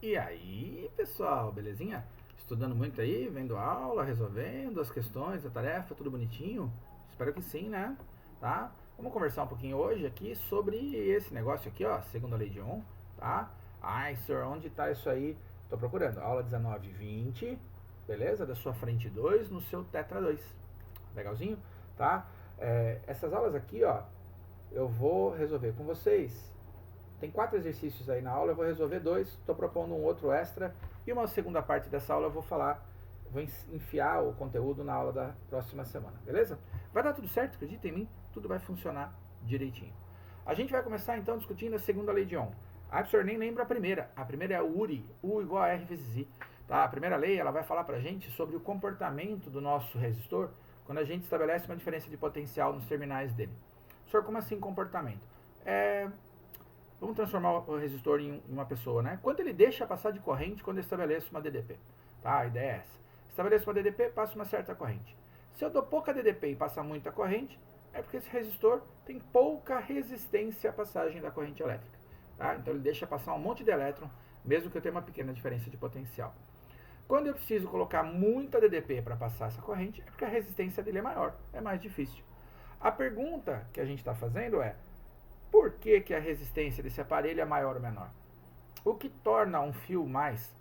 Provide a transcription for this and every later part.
E aí, pessoal, belezinha? Estudando muito aí, vendo a aula, resolvendo as questões, a tarefa, tudo bonitinho? Espero que sim, né? Tá? Vamos conversar um pouquinho hoje aqui sobre esse negócio aqui, ó, segundo a lei de Ohm, tá? Ai, senhor, onde tá isso aí? Tô procurando. Aula 19, 20, beleza? Da sua frente 2 no seu Tetra 2. Legalzinho? Tá? Essas aulas aqui, ó, eu vou resolver com vocês. Tem 4 exercícios aí na aula, eu vou resolver 2, estou propondo um outro extra e uma segunda parte dessa aula eu vou enfiar o conteúdo na aula da próxima semana, beleza? Vai dar tudo certo, acredita em mim, tudo vai funcionar direitinho. A gente vai começar então discutindo a segunda lei de Ohm. A professor nem lembra a primeira é o URI, U igual a R vezes I. Tá? A primeira lei ela vai falar pra gente sobre o comportamento do nosso resistor quando a gente estabelece uma diferença de potencial nos terminais dele. Professor, como assim comportamento? Vamos transformar o resistor em uma pessoa, né? Quanto ele deixa passar de corrente quando eu estabeleço uma DDP? Tá? A ideia é essa. Estabeleço uma DDP, passa uma certa corrente. Se eu dou pouca DDP e passa muita corrente, é porque esse resistor tem pouca resistência à passagem da corrente elétrica. Tá? Então ele deixa passar um monte de elétron, mesmo que eu tenha uma pequena diferença de potencial. Quando eu preciso colocar muita DDP para passar essa corrente, é porque a resistência dele é maior, é mais difícil. A pergunta que a gente está fazendo é: por que a resistência desse aparelho é maior ou menor? O que torna um fio mais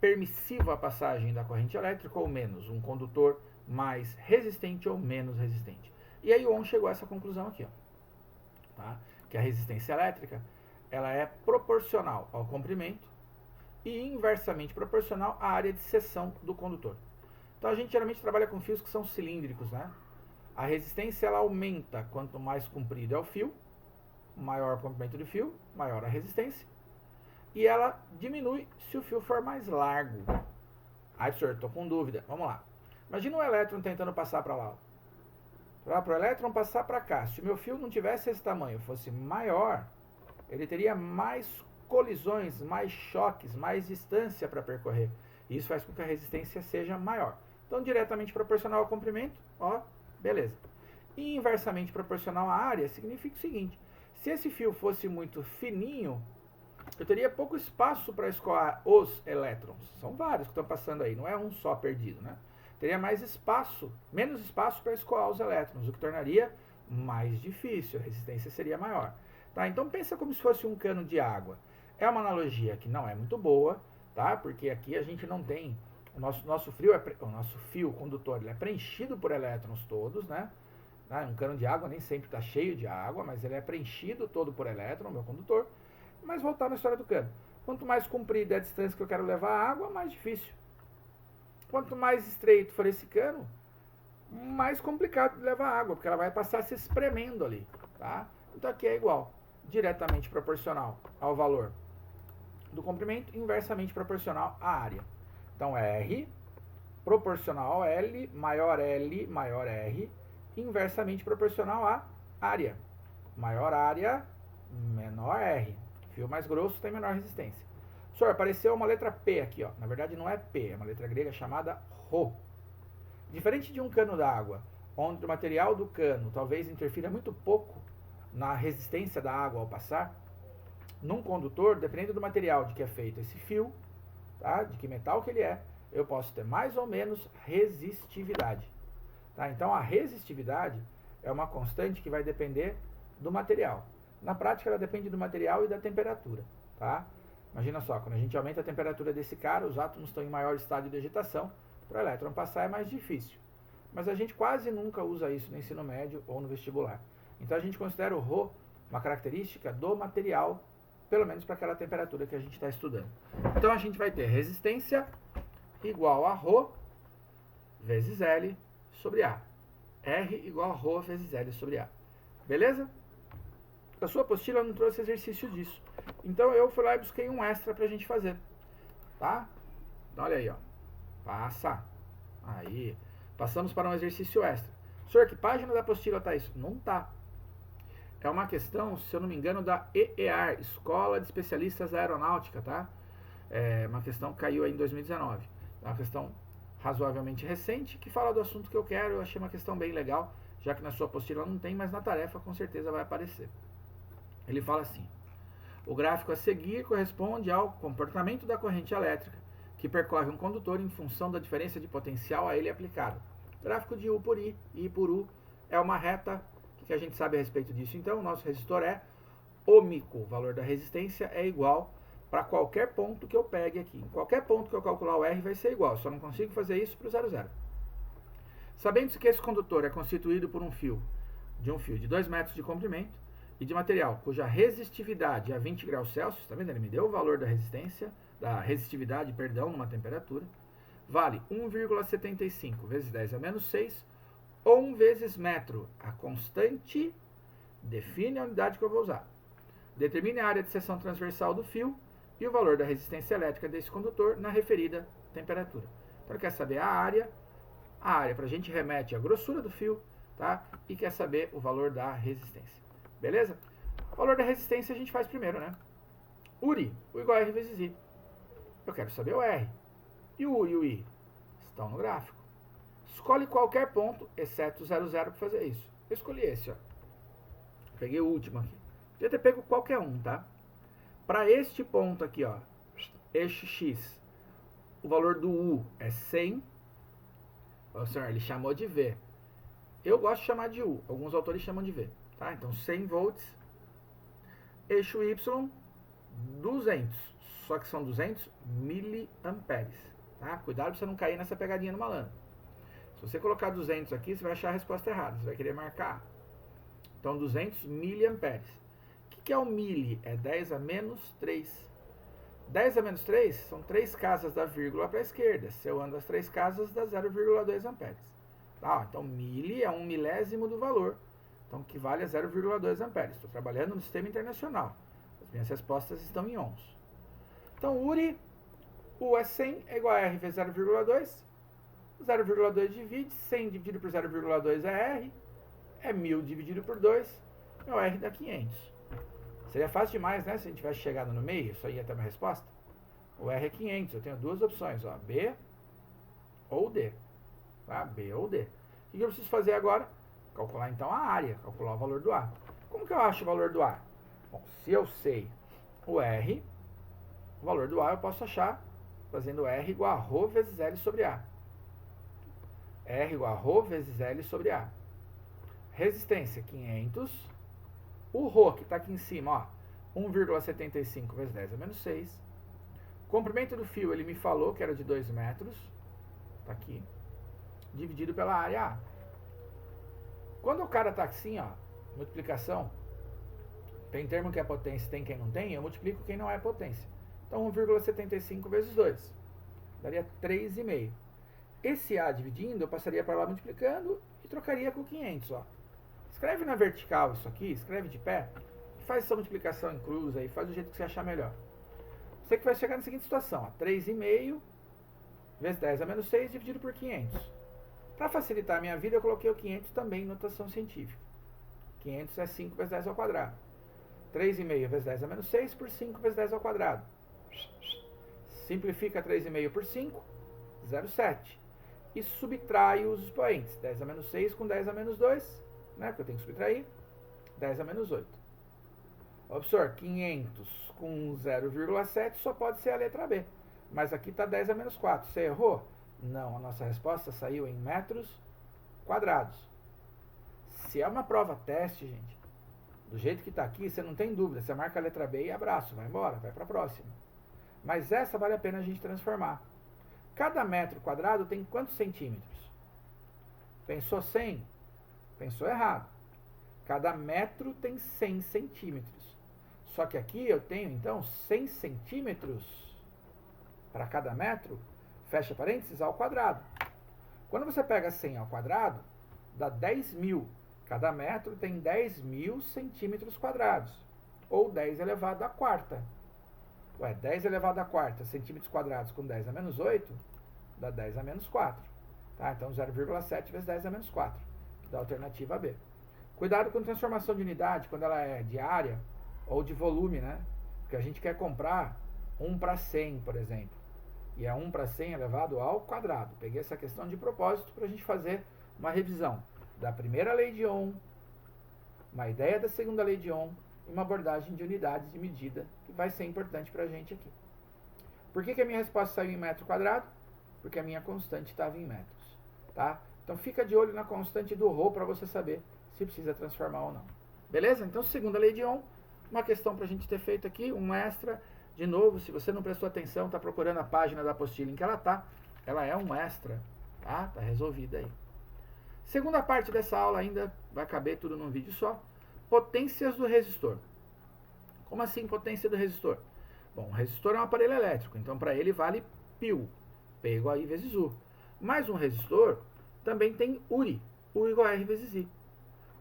permissivo à passagem da corrente elétrica ou menos? Um condutor mais resistente ou menos resistente? E aí o Ohm chegou a essa conclusão aqui, ó, tá? Que a resistência elétrica ela é proporcional ao comprimento e inversamente proporcional à área de seção do condutor. Então a gente geralmente trabalha com fios que são cilíndricos, né? A resistência ela aumenta quanto mais comprido é o fio, maior o comprimento de fio, maior a resistência, e ela diminui se o fio for mais largo. Aí, professor, estou com dúvida. Vamos lá. Imagina um elétron tentando passar para lá. Para o elétron passar para cá. Se o meu fio não tivesse esse tamanho, fosse maior, ele teria mais colisões, mais choques, mais distância para percorrer. E isso faz com que a resistência seja maior. Então, diretamente proporcional ao comprimento, ó, beleza. E inversamente proporcional à área significa o seguinte: se esse fio fosse muito fininho, eu teria pouco espaço para escoar os elétrons. São vários que estão passando aí, não é um só perdido, né? Teria mais espaço, menos espaço para escoar os elétrons, o que tornaria mais difícil, a resistência seria maior. Tá? Então pensa como se fosse um cano de água. É uma analogia que não é muito boa, tá? Porque aqui a gente não tem o nosso fio condutor, ele é preenchido por elétrons todos, né? Um cano de água nem sempre está cheio de água, mas ele é preenchido todo por elétron, meu condutor. Mas voltar na história do cano. Quanto mais comprida é a distância que eu quero levar a água, mais difícil. Quanto mais estreito for esse cano, mais complicado de levar a água, porque ela vai passar se espremendo ali. Tá? Então aqui é igual, diretamente proporcional ao valor do comprimento, inversamente proporcional à área. Então R proporcional ao L, maior R, inversamente proporcional à área. Maior área, menor R. Fio mais grosso tem menor resistência. Senhor, apareceu uma letra P aqui, ó. Na verdade não é P, é uma letra grega chamada Rho. Diferente de um cano d'água, onde o material do cano talvez interfira muito pouco na resistência da água ao passar, num condutor, dependendo do material de que é feito esse fio, tá? De que metal que ele é, eu posso ter mais ou menos resistividade. Tá? Então a resistividade é uma constante que vai depender do material. Na prática ela depende do material e da temperatura. Tá? Imagina só, quando a gente aumenta a temperatura desse cara, os átomos estão em maior estado de agitação, para o elétron passar é mais difícil. Mas a gente quase nunca usa isso no ensino médio ou no vestibular. Então a gente considera o Rho uma característica do material, pelo menos para aquela temperatura que a gente está estudando. Então a gente vai ter resistência igual a Rho vezes L sobre A. R igual a Rho vezes L sobre A. Beleza? A sua apostila não trouxe exercício disso. Então eu fui lá e busquei um extra pra gente fazer. Tá? Então olha aí, ó. Passa. Aí. Passamos para um exercício extra. Senhor, que página da apostila tá isso? Não tá. É uma questão, se eu não me engano, da EEAR, Escola de Especialistas da Aeronáutica, tá? É uma questão que caiu aí em 2019. É uma questão razoavelmente recente, que fala do assunto que eu quero. Eu achei uma questão bem legal, já que na sua apostila não tem, mas na tarefa com certeza vai aparecer. Ele fala assim: O gráfico a seguir corresponde ao comportamento da corrente elétrica que percorre um condutor em função da diferença de potencial a ele aplicado. O gráfico de U por I e I por U é uma reta. O que a gente sabe a respeito disso? Então, o nosso resistor é ômico. O valor da resistência é igual para qualquer ponto que eu pegue aqui. Em qualquer ponto que eu calcular o R vai ser igual. Só não consigo fazer isso para o 00. Sabendo-se que esse condutor é constituído por um fio de 2 metros de comprimento e de material cuja resistividade é a 20 graus Celsius, tá vendo? Ele me deu o valor da resistividade, numa temperatura, vale 1,75 vezes 10 a menos 6, ou 1 vezes metro. A constante define a unidade que eu vou usar. Determine a área de seção transversal do fio e o valor da resistência elétrica desse condutor na referida temperatura. Então, quer saber a área para a gente remete à grossura do fio, tá? E quer saber o valor da resistência. Beleza? O valor da resistência a gente faz primeiro, né? URI, U igual a R vezes I. Eu quero saber o R. E o U e o I estão no gráfico. Escolhe qualquer ponto, exceto o 00, para fazer isso. Eu escolhi esse, ó. Peguei o último aqui. Podia ter pego qualquer um, tá? Para este ponto aqui, ó, eixo X, o valor do U é 100. O senhor, ele chamou de V. Eu gosto de chamar de U. Alguns autores chamam de V. Tá? Então, 100 volts. Eixo Y, 200. Só que são 200 miliamperes. Tá? Cuidado para você não cair nessa pegadinha no malandro. Se você colocar 200 aqui, você vai achar a resposta errada. Você vai querer marcar. Então, 200 miliamperes. O que é o mili? É 10 a menos 3. 10 a menos 3 são 3 casas da vírgula para a esquerda. Se eu ando as 3 casas, dá 0,2 amperes. Tá? Então, mili é 1 milésimo do valor. Então, que vale a 0,2 amperes. Estou trabalhando no sistema internacional. As minhas respostas estão em ohms. Então, URI, U é 100, é igual a R vezes 0,2. 0,2 divide, 100 dividido por 0,2 é R. É 1000 dividido por 2, meu R dá 500. Seria fácil demais, né? Se a gente tivesse chegado no meio, só ia ter uma resposta. O R é 500, eu tenho duas opções, ó, B ou D. Tá? B ou D. O que eu preciso fazer agora? Calcular então a área, calcular o valor do A. Como que eu acho o valor do A? Bom, se eu sei o R, o valor do A eu posso achar fazendo R igual a ρ vezes L sobre A. R igual a ρ vezes L sobre A. Resistência, 500. O ρ, que está aqui em cima, ó, 1,75 vezes 10 a menos 6. Comprimento do fio, ele me falou que era de 2 metros. Está aqui. Dividido pela área A. Quando o cara está assim, ó, multiplicação, tem termo que é potência, tem quem não tem, eu multiplico quem não é potência. Então, 1,75 vezes 2. Daria 3,5. Esse A dividindo, eu passaria para lá multiplicando e trocaria com 500, ó. Escreve na vertical isso aqui, escreve de pé, e faz essa multiplicação em cruz aí, faz do jeito que você achar melhor. Você que vai chegar na seguinte situação, ó, 3,5 vezes 10 a menos 6 dividido por 500. Para facilitar a minha vida, eu coloquei o 500 também em notação científica. 500 é 5 vezes 10 ao quadrado. 3,5 vezes 10 a menos 6 por 5 vezes 10 ao quadrado. Simplifica 3,5 por 5, 0,7. E subtrai os expoentes. 10 a menos 6 com 10 a menos 2, né? Porque eu tenho que subtrair. 10 a menos 8. Observe, 500 com 0,7 só pode ser a letra B. Mas aqui está 10 a menos 4. Você errou? Não, a nossa resposta saiu em metros quadrados. Se é uma prova teste, gente, do jeito que está aqui, você não tem dúvida. Você marca a letra B e abraço, vai embora, vai para a próxima. Mas essa vale a pena a gente transformar. Cada metro quadrado tem quantos centímetros? Pensou 100? Pensou errado. Cada metro tem 100 centímetros. Só que aqui eu tenho, então, 100 centímetros para cada metro, fecha parênteses, ao quadrado. Quando você pega 100 ao quadrado, dá 10.000. Cada metro tem 10.000 centímetros quadrados. Ou 10 elevado à quarta. Ué, 10 elevado à quarta centímetros quadrados com 10 a menos 8, dá 10 a menos 4. Tá? Então, 0,7 vezes 10 a menos 4, que dá a alternativa B. Cuidado com transformação de unidade, quando ela é de área ou de volume, né? Porque a gente quer comprar 1 para 100, por exemplo. E é 1 para 100 elevado ao quadrado. Peguei essa questão de propósito para a gente fazer uma revisão da primeira lei de Ohm, uma ideia da segunda lei de Ohm e uma abordagem de unidades de medida, que vai ser importante para a gente aqui. Por que a minha resposta saiu em metro quadrado? Porque a minha constante estava em metros. Tá? Então fica de olho na constante do ρ para você saber se precisa transformar ou não. Beleza? Então, segunda lei de Ohm, uma questão para a gente ter feito aqui, um extra. De novo, se você não prestou atenção, está procurando a página da apostila em que ela é um extra. Tá? Tá resolvida aí. Segunda parte dessa aula ainda vai caber tudo num vídeo só. Potências do resistor. Como assim potência do resistor? Bom, o resistor é um aparelho elétrico, então para ele vale π, P igual a I vezes U. Mas um resistor também tem URI, U igual a R vezes I.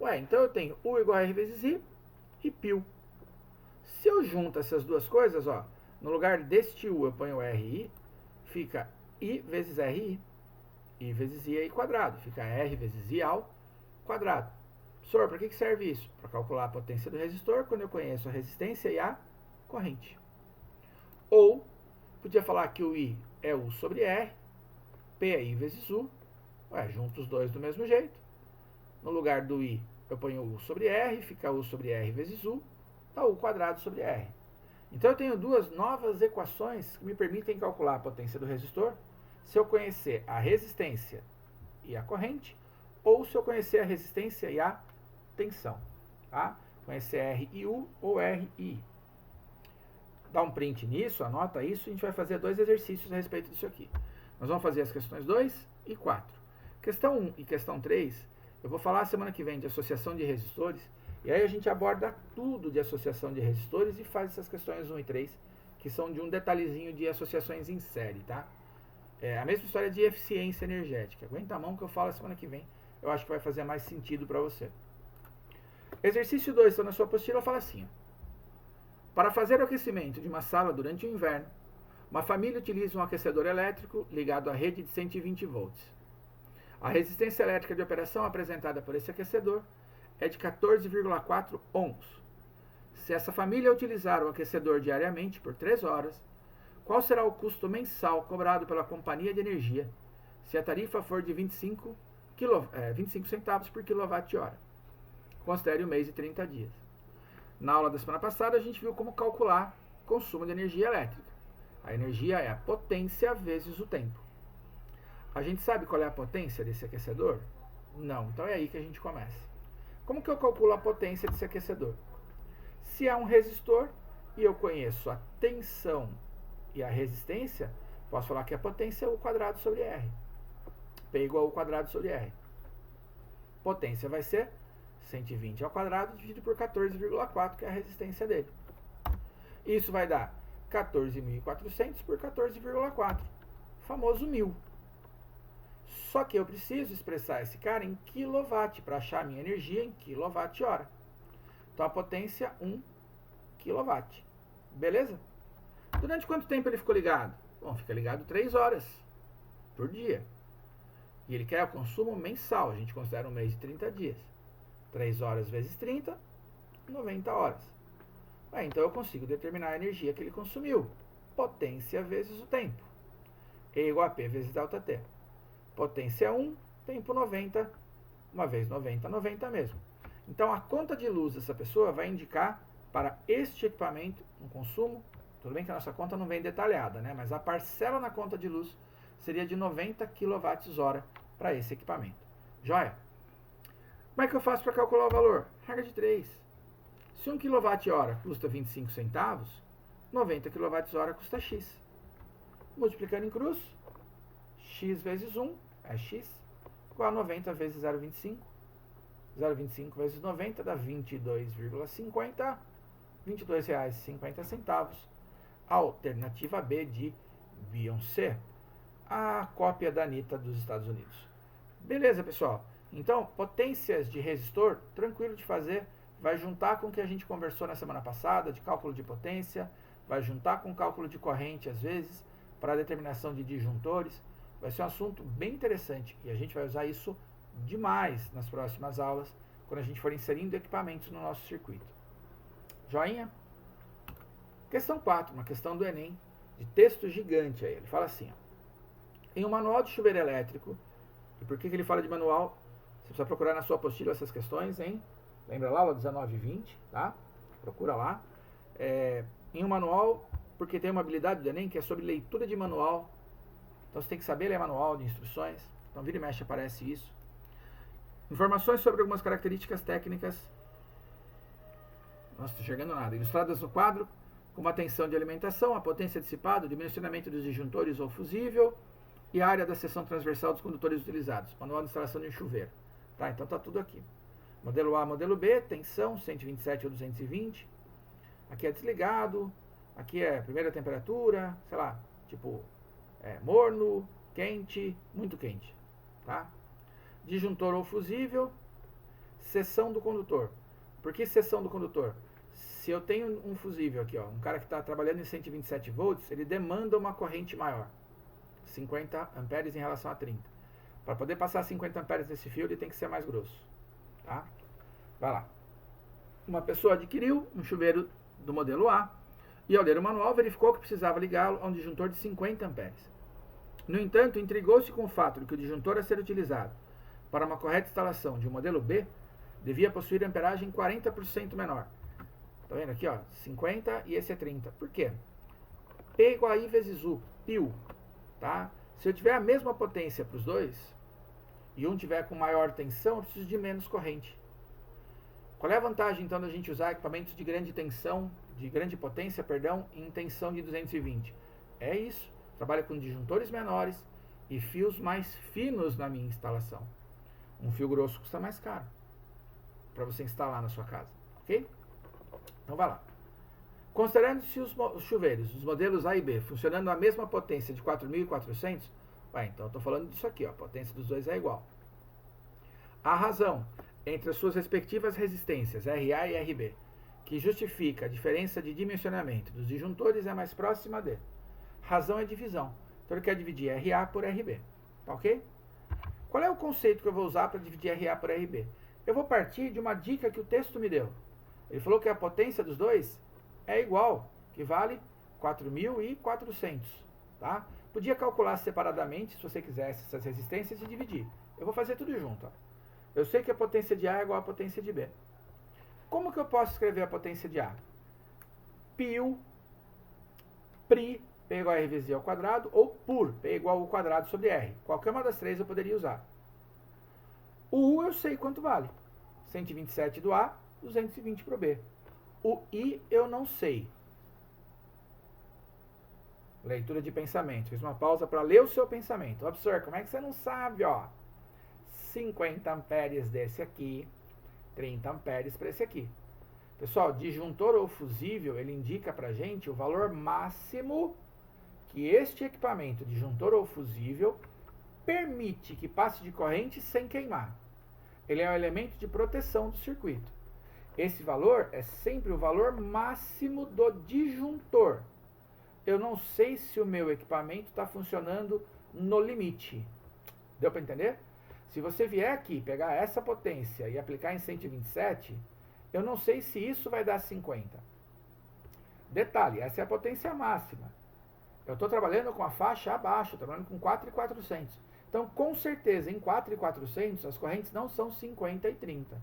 Ué, então eu tenho U igual a R vezes I e π. Se eu junto essas duas coisas, ó, no lugar deste U eu ponho RI, fica I vezes RI. I vezes I quadrado, fica R vezes I ao quadrado. Professor, para que serve isso? Para calcular a potência do resistor quando eu conheço a resistência e a corrente. Ou, podia falar que o I é U sobre R, P é I vezes U, junto os dois do mesmo jeito. No lugar do I, eu ponho U sobre R, fica U sobre R vezes U, dá U quadrado sobre R. Então eu tenho duas novas equações que me permitem calcular a potência do resistor se eu conhecer a resistência e a corrente, ou se eu conhecer a resistência e a tensão. Tá? Conhecer R e U ou R e I. Dá um print nisso, anota isso, e a gente vai fazer dois exercícios a respeito disso aqui. Nós vamos fazer as questões 2 e 4. Questão 1 e questão 3, eu vou falar semana que vem de associação de resistores, e aí a gente aborda tudo de associação de resistores e faz essas questões 1 e 3, que são de um detalhezinho de associações em série, tá? É a mesma história de eficiência energética. Aguenta a mão que eu falo semana que vem, eu acho que vai fazer mais sentido para você. Exercício 2, está na sua apostila, fala assim, ó. Para fazer o aquecimento de uma sala durante o inverno, uma família utiliza um aquecedor elétrico ligado à rede de 120 volts. A resistência elétrica de operação apresentada por esse aquecedor é de 14,4 ohms. Se essa família utilizar o aquecedor diariamente por 3 horas, qual será o custo mensal cobrado pela companhia de energia se a tarifa for de 25 centavos por quilowatt-hora? Considere o mês e 30 dias. Na aula da semana passada, a gente viu como calcular o consumo de energia elétrica. A energia é a potência vezes o tempo. A gente sabe qual é a potência desse aquecedor? Não. Então é aí que a gente começa. Como que eu calculo a potência desse aquecedor? Se é um resistor e eu conheço a tensão e a resistência, posso falar que a potência é U quadrado sobre R. P igual a U quadrado sobre R. Potência vai ser 120 ao quadrado dividido por 14,4, que é a resistência dele. Isso vai dar 14.400 por 14,4, famoso 1000. Só que eu preciso expressar esse cara em quilowatt para achar a minha energia em quilowatt-hora. Então a potência 1 kW. Beleza? Durante quanto tempo ele ficou ligado? Bom, fica ligado 3 horas por dia. E ele quer o consumo mensal, a gente considera um mês de 30 dias. 3 horas vezes 30, 90 horas. Então eu consigo determinar a energia que ele consumiu. Potência vezes o tempo. E igual a P vezes ΔT. Potência 1, tempo 90, 1 vezes 90, 90 mesmo. Então a conta de luz dessa pessoa vai indicar para este equipamento um consumo, tudo bem que a nossa conta não vem detalhada, né? Mas a parcela na conta de luz seria de 90 kWh para esse equipamento. Joia? Como é que eu faço para calcular o valor? Regra de 3. Se 1 kWh custa 25 centavos, 90 kWh custa X. Multiplicando em cruz, X vezes 1 é X, igual a 90 vezes 0,25. 0,25 vezes 90 dá 22,50, R$ 22,50. Alternativa B de Beyoncé, a cópia da Anitta dos Estados Unidos. Beleza, pessoal? Então, potências de resistor, tranquilo de fazer, vai juntar com o que a gente conversou na semana passada, de cálculo de potência, vai juntar com cálculo de corrente, às vezes, para a determinação de disjuntores. Vai ser um assunto bem interessante e a gente vai usar isso demais nas próximas aulas, quando a gente for inserindo equipamentos no nosso circuito. Joinha? Questão 4, uma questão do Enem, de texto gigante aí. Ele fala assim, ó, em um manual de chuveiro elétrico, e por que ele fala de manual? Você precisa procurar na sua apostila essas questões, hein? Lembra lá, aula 19 e 20, tá? procura lá. Em um manual, porque tem uma habilidade do Enem que é sobre leitura de manual. Então você tem que saber ler manual de instruções. Então vira e mexe aparece isso. Informações sobre algumas características técnicas. Não estou enxergando nada. Ilustradas no quadro, como a tensão de alimentação, a potência dissipada, o dimensionamento dos disjuntores ou fusível e a área da seção transversal dos condutores utilizados. Manual de instalação de um chuveiro. Tá, então tá tudo aqui. Modelo A, modelo B, tensão, 127 ou 220. Aqui é desligado. Aqui é primeira temperatura, sei lá, tipo morno, quente, muito quente. Tá? Disjuntor ou fusível, seção do condutor. Por que seção do condutor? Se eu tenho um fusível aqui, ó, um cara que está trabalhando em 127 volts, ele demanda uma corrente maior, 50 amperes em relação a 30. Para poder passar 50 amperes nesse fio, ele tem que ser mais grosso. Tá? Vai lá. Uma pessoa adquiriu um chuveiro do modelo A e, ao ler o manual, verificou que precisava ligá-lo a um disjuntor de 50 amperes. No entanto, intrigou-se com o fato de que o disjuntor a ser utilizado para uma correta instalação de um modelo B devia possuir amperagem 40% menor. Tá vendo aqui, ó, 50 e esse é 30. Por quê? P igual a I vezes U, PIU, tá? Se eu tiver a mesma potência para os dois e um tiver com maior tensão, eu preciso de menos corrente. Qual é a vantagem, então, da gente usar equipamentos de grande tensão, de grande potência, perdão, em tensão de 220? É isso. Trabalha com disjuntores menores e fios mais finos na minha instalação. Um fio grosso custa mais caro para você instalar na sua casa, ok? Então vai lá. Considerando-se os chuveiros, os modelos A e B, funcionando a mesma potência de 4.400, então eu estou falando disso aqui, ó, a potência dos dois é igual. A razão entre as suas respectivas resistências, RA e RB, que justifica a diferença de dimensionamento dos disjuntores é mais próxima de. Razão é divisão. Então ele quer dividir RA por RB. Tá ok? Qual é o conceito que eu vou usar para dividir RA por RB? Eu vou partir de uma dica que o texto me deu. Ele falou que a potência dos dois é igual, que vale 4.400. Tá? Podia calcular separadamente, se você quisesse, essas resistências e dividir. Eu vou fazer tudo junto. Ó. Eu sei que a potência de A é igual à potência de B. Como que eu posso escrever a potência de A? Π, Pri, P igual a R vezes I ao quadrado, ou por, P igual ao quadrado sobre R. Qualquer uma das três eu poderia usar. O U eu sei quanto vale. 127 do A, 220 para o B. O I eu não sei. Leitura de pensamento. Fiz uma pausa para ler o seu pensamento. Observe, como é que você não sabe, ó? 50 amperes desse aqui, 30 amperes para esse aqui. Pessoal, disjuntor ou fusível, ele indica para a gente o valor máximo que este equipamento, disjuntor ou fusível, permite que passe de corrente sem queimar. Ele é um elemento de proteção do circuito. Esse valor é sempre o valor máximo do disjuntor. Eu não sei se o meu equipamento está funcionando no limite. Deu para entender? Se você vier aqui, pegar essa potência e aplicar em 127, eu não sei se isso vai dar 50. Detalhe, essa é a potência máxima. Eu estou trabalhando com a faixa abaixo, trabalhando com 4.400. Então, com certeza, em 4.400, as correntes não são 50 e 30.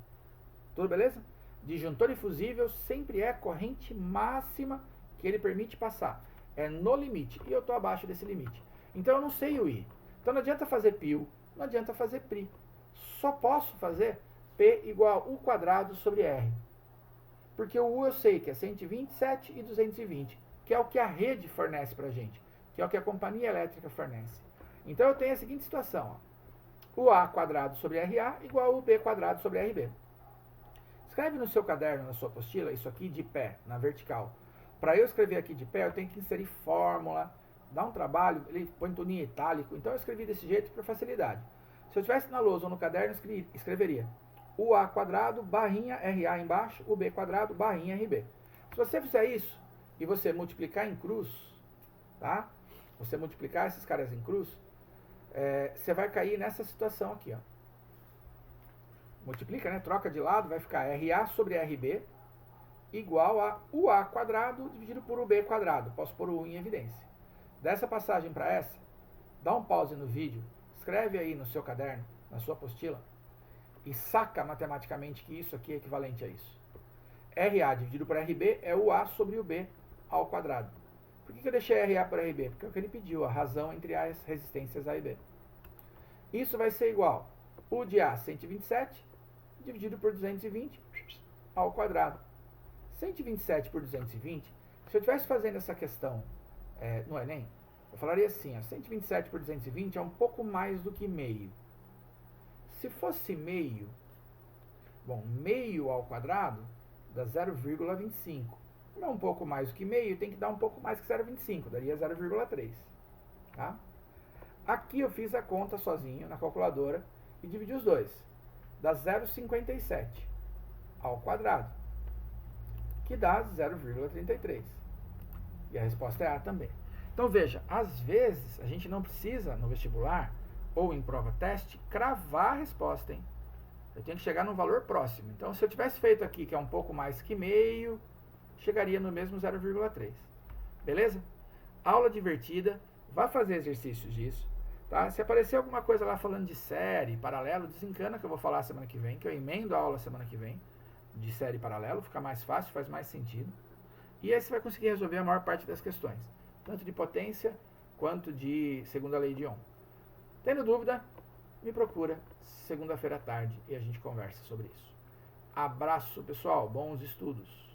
Tudo beleza? Disjuntor e fusível sempre é a corrente máxima que ele permite passar. É no limite. E eu estou abaixo desse limite. Então, eu não sei o I. Então, não adianta fazer π, não adianta fazer Pri. Só posso fazer P igual a U quadrado sobre R. Porque o U eu sei que é 127 e 220, que é o que a rede fornece para a gente, que é o que a companhia elétrica fornece. Então eu tenho a seguinte situação. Ó. O A quadrado sobre RA igual ao B quadrado sobre RB. Escreve no seu caderno, na sua apostila, isso aqui de pé, na vertical. Para eu escrever aqui de pé, eu tenho que inserir fórmula, dá um trabalho, ele põe tudo em itálico, então eu escrevi desse jeito para facilidade. Se eu estivesse na lousa ou no caderno, escreveria o A quadrado, barrinha RA embaixo, o B quadrado, barrinha RB. Se você fizer isso e você multiplicar em cruz, tá? Você multiplicar esses caras em cruz, você vai cair nessa situação aqui, ó. Multiplica, né? Troca de lado, vai ficar RA sobre RB igual a UA quadrado dividido por UB quadrado. Posso pôr o U em evidência. Dessa passagem para essa, dá um pause no vídeo, escreve aí no seu caderno, na sua apostila, e saca matematicamente que isso aqui é equivalente a isso. RA dividido por RB é o A sobre o B ao quadrado. Por que eu deixei RA por RB? Porque é o que ele pediu, a razão entre as resistências A e B. Isso vai ser igual o de A, 127, dividido por 220 ao quadrado. 127 por 220, se eu estivesse fazendo essa questão no Enem, eu falaria assim, ó, 127 por 220 é um pouco mais do que meio. Se fosse meio, bom, meio ao quadrado dá 0,25. Como é um pouco mais do que meio, tem que dar um pouco mais que 0,25, daria 0,3. Tá? Aqui eu fiz a conta sozinho na calculadora e dividi os dois. Dá 0,57 ao quadrado, que dá 0,33. E a resposta é A também. Então veja, às vezes a gente não precisa no vestibular ou em prova teste cravar a resposta, hein? Eu tenho que chegar num valor próximo. Então se eu tivesse feito aqui que é um pouco mais que meio, chegaria no mesmo 0,3. Beleza? Aula divertida, vá fazer exercícios disso. Tá? Se aparecer alguma coisa lá falando de série, paralelo, desencana que eu vou falar semana que vem, que eu emendo a aula semana que vem, de série paralelo, fica mais fácil, faz mais sentido. E aí você vai conseguir resolver a maior parte das questões, tanto de potência quanto de segunda lei de Ohm. Tendo dúvida, me procura segunda-feira à tarde e a gente conversa sobre isso. Abraço, pessoal, bons estudos!